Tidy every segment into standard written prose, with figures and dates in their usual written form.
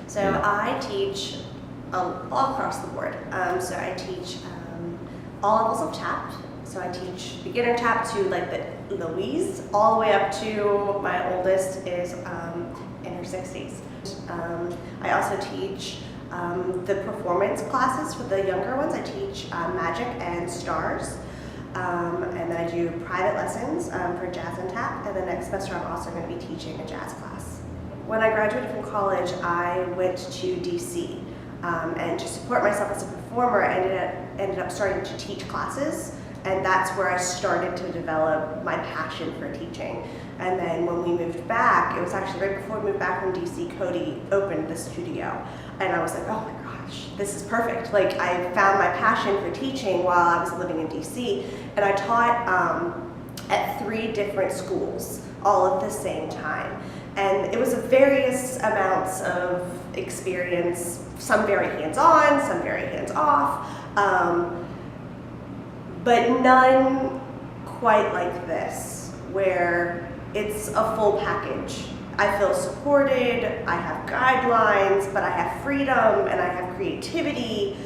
So I teach all across the board. So I teach all levels of tap. So I teach beginner tap to like the Louise, all the way up to my oldest is in her 60s. I also teach the performance classes for the younger ones. I teach magic and stars. And then I do private lessons for jazz and tap. And the next semester I'm also going to be teaching a jazz class. When I graduated from college, I went to DC. And to support myself as a performer, I ended up starting to teach classes. And that's where I started to develop my passion for teaching. And then when we moved back, it was actually right before we moved back from DC, Cody opened the studio. And I was like, oh my gosh, this is perfect. Like, I found my passion for teaching while I was living in DC. And I taught at 3 different schools all at the same time. And it was various amounts of experience, some very hands-on, some very hands-off. But none quite like this, where it's a full package. I feel supported, I have guidelines, but I have freedom and I have creativity.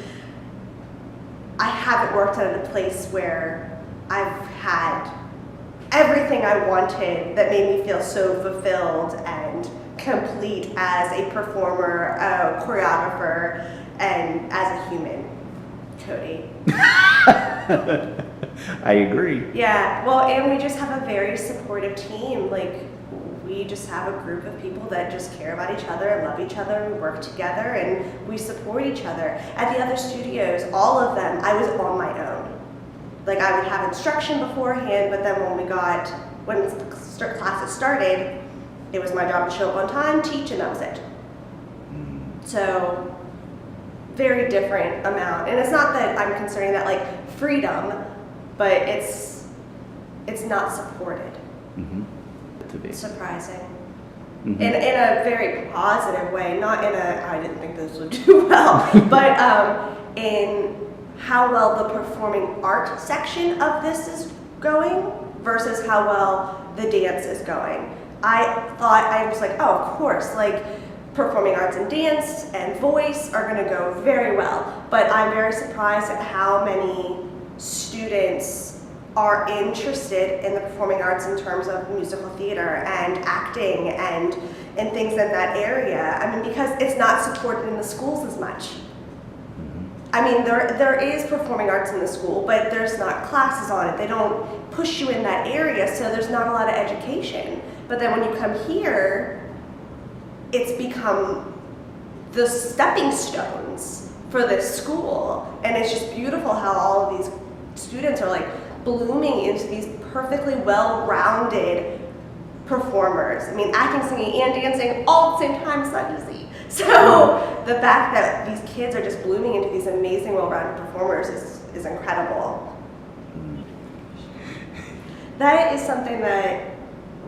I haven't worked at a place where I've had everything I wanted that made me feel so fulfilled and complete as a performer, a choreographer, and as a human. Cody. I agree. Yeah, well, and we just have a very supportive team. Like, we just have a group of people that just care about each other and love each other and work together and we support each other. At the other studios, all of them, I was on my own. Like, I would have instruction beforehand, but then when the classes started, it was my job to show up on time, teach, and that was it. So, very different amount. And it's not that I'm considering that like freedom, but it's not supported. To be surprising. In a very positive way, not in a I didn't think this would do well, but in how well the performing art section of this is going versus how well the dance is going. I was like, oh, of course, like performing arts and dance and voice are going to go very well, but I'm very surprised at how many students are interested in the performing arts in terms of musical theater and acting and things in that area. I mean, because it's not supported in the schools as much. I mean, there is performing arts in the school, but there's not classes on it. They don't push you in that area, so there's not a lot of education. But then when you come here, it's become the stepping stones for this school. And it's just beautiful how all of these students are like blooming into these perfectly well-rounded performers. I mean, acting, singing, and dancing all at the same time is not easy. So the fact that these kids are just blooming into these amazing, well-rounded performers is incredible. That is something that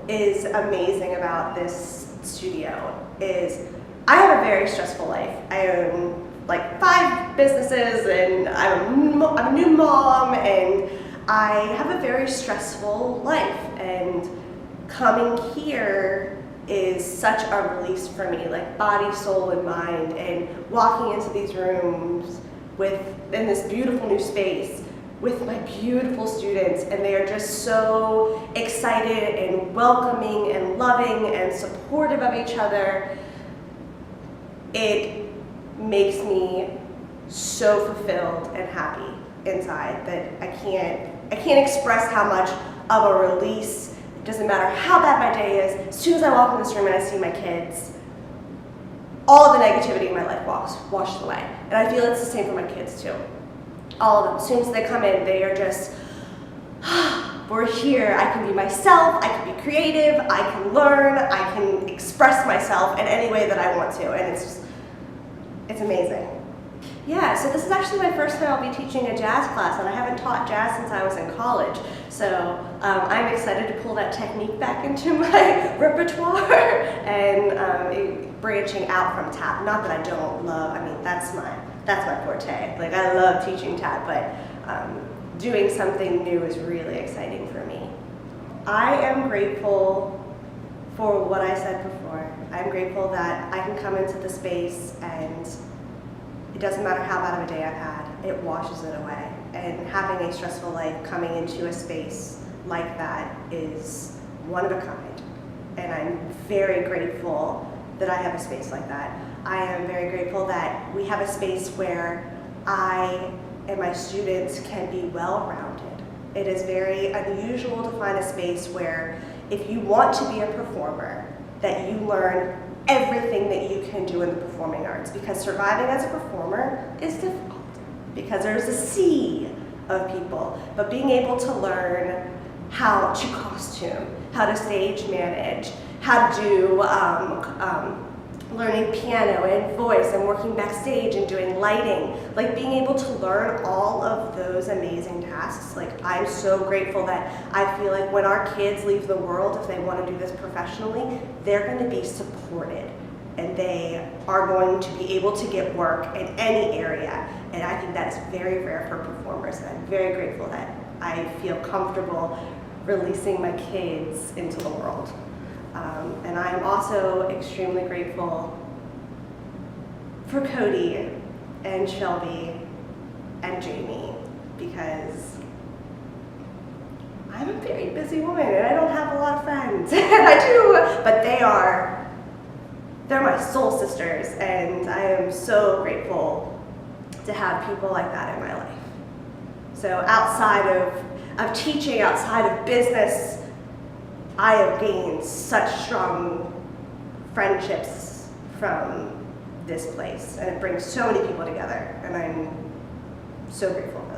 is amazing about this studio is I have a very stressful life. I own like 5 businesses and I'm a new mom and I have a very stressful life, and coming here is such a release for me, like body, soul, and mind, and walking into these rooms in this beautiful new space with my beautiful students, and they are just so excited and welcoming and loving and supportive of each other. It makes me so fulfilled and happy inside that I can't express how much of a release. It doesn't matter how bad my day is. As soon as I walk in this room and I see my kids, all of the negativity in my life washed away. And I feel it's the same for my kids too. All of them. As soon as they come in, they are just, we're here. I can be myself. I can be creative. I can learn. I can express myself in any way that I want to. And it's amazing. Yeah, so this is actually my first time I'll be teaching a jazz class, and I haven't taught jazz since I was in college. So I'm excited to pull that technique back into my repertoire and branching out from tap. Not that I don't love, I mean, that's my forte. Like, I love teaching tap, but doing something new is really exciting for me. I am grateful for what I said before. I'm grateful that I can come into the space and it doesn't matter how bad of a day I've had, it washes it away. And having a stressful life, coming into a space like that is one of a kind. And I'm very grateful that I have a space like that. I am very grateful that we have a space where I and my students can be well-rounded. It is very unusual to find a space where if you want to be a performer, that you learn everything that you can do in the performing arts, because surviving as a performer is difficult because there's a sea of people. But being able to learn how to costume, how to stage manage, how to do learning piano and voice and working backstage and doing lighting, like being able to learn all of those amazing tasks. Like, I'm so grateful that I feel like when our kids leave the world, if they want to do this professionally, they're going to be supported and they are going to be able to get work in any area. And I think that is very rare for performers, and I'm very grateful that I feel comfortable releasing my kids into the world. And I'm also extremely grateful for Cody and Shelby and Jamie, because I'm a very busy woman and I don't have a lot of friends. And I do, but they're my soul sisters, and I am so grateful to have people like that in my life. So outside of teaching, outside of business, I have gained such strong friendships from this place, and it brings so many people together, and I'm so grateful for